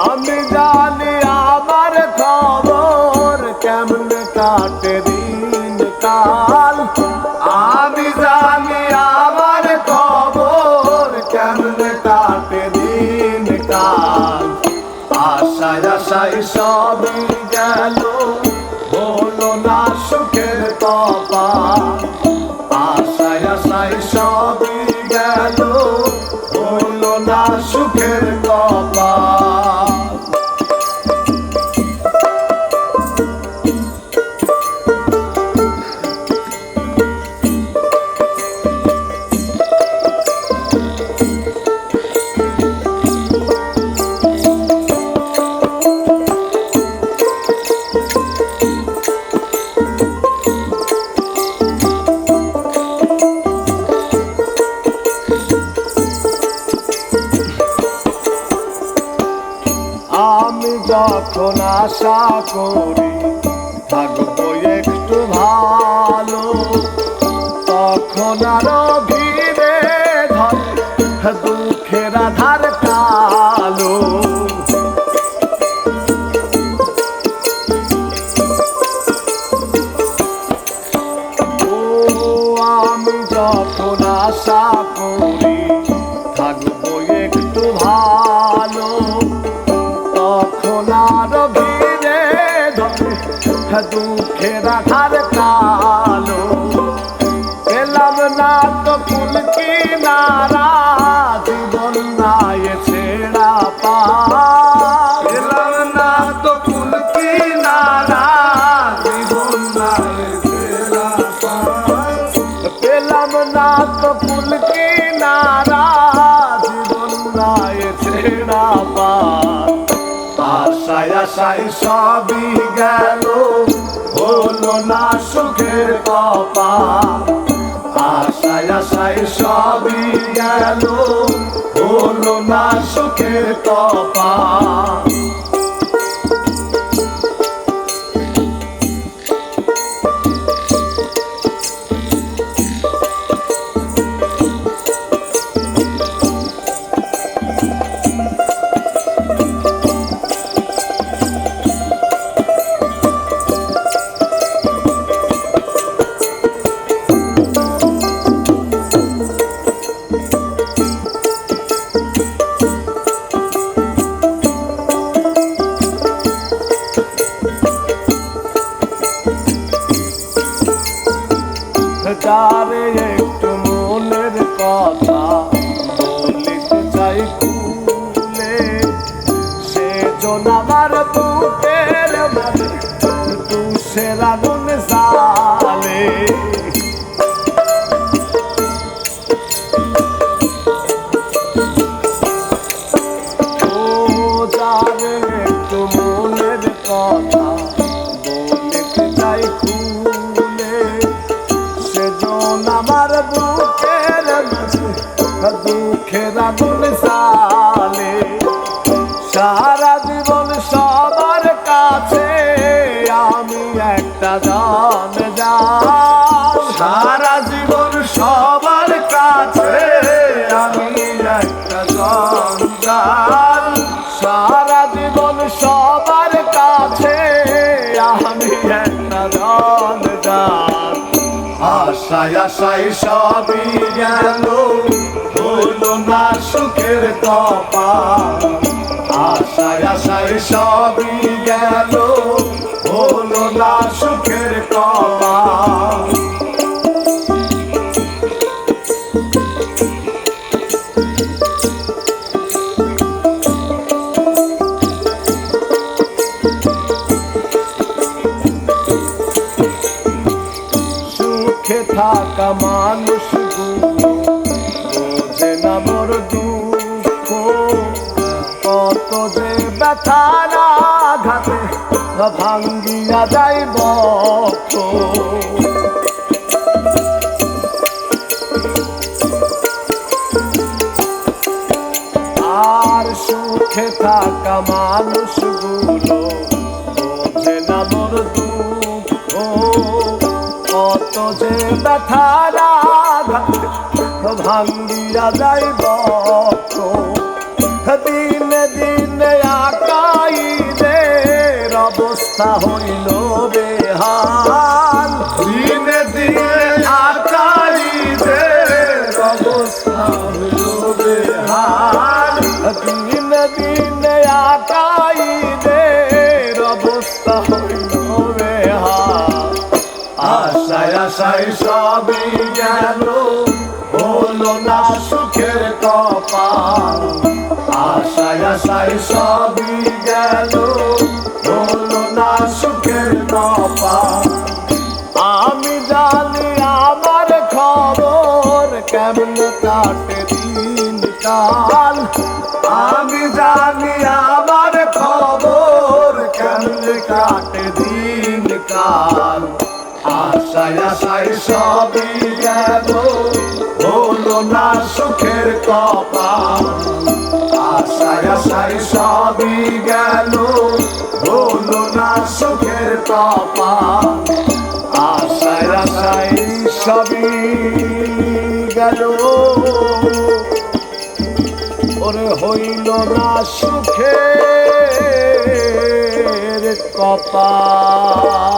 আমি জানি আমার খবর কেমনে কাটে দিন কাল। আমি জানি আমার খবর কেমনে কাটে দিন কাল। আশায় আশায় সবই গেল, হলো না সুখের কপাল। আশায় আশায় সবই গেল, হলো না সুখের কপাল। আমি যখন আশা করি থাকবো একটু ভালো, তখন আরো ভিড়ে ধরে দুঃখের আধার কালো। ও আমি যখন আশা করি থাকবো একটু ভালো, তখন আরো ভিড়ে ধরে দুঃখের আধার কালো। এলাম না তো ফুল কিনারা, জীবন নাই ছেড়া পা। এলাম না তো ফুল কিনারা, জীবন নাই ছেড়া পা। পেলাম না তো ফুল কিনারা, জীবন নাই ছেড়া পা। আশায় আশায় সবই গেল, হলো না সুখের কপাল। আশায় আশায় সবই গেল, হলো না সুখের কপাল। যারে একটু মনের কথা বলিতে চাই খুলে, সে জন আমার বুকের মাঝে তুষের আগুন জ্বালে। ও যারে একটু মনের কথা বলিতে চাই খুলে, আমার বুকের মাঝে দুঃখের আগুন জ্বালে। সারা জীবন সবার কাছে আমি একটা জঞ্জাল। সারা জীবন সবার কাছে আমি একটা জঞ্জাল। সারা জীবন সবার কাছে আমি একটা জঞ্জাল। আশায় আশায় সবই গেল, হলো না সুখের কপাল। আশায় আশায় সবই গেল, হলো না সুখের কপাল। সুখে থাকা মানুষগুলো বোঝে না মোর দুঃখ, কত যে ব্যথার আঘাতে ভাঙ্গিয়া যায় বক্ষ। আর সুখে থাকা মানুষগুলো বোঝে না মোর দুঃখ, কত যে ব্যথার আঘাতে ভাঙ্গিয়া যায় বক্ষ। দিনে দিনে অবস্থা হইল বেহাল। দিনে দিনে আকারীদের অবস্থা হইল বেহাল। দিনে দিনে আকারীদের অবস্থা হইল বেহাল। আশায় আশায় সবই গেল, হলো না সুখের কপাল। আশায় আশায় সবই গেল, হলো না সুখের কপাল। আমি জানি আমার খবর কেমন কাটে দিন কাল। আমি জানি আমার খবর কেমন কাটে দিন কাল। আশায় আশায় সবই গেল, হলো না সুখের কপাল। আশায় আশায় সবই গেল, হলো না সুখের কপাল। আশায় আশায় সবই গেল, ওরে হইল না সুখের কপাল।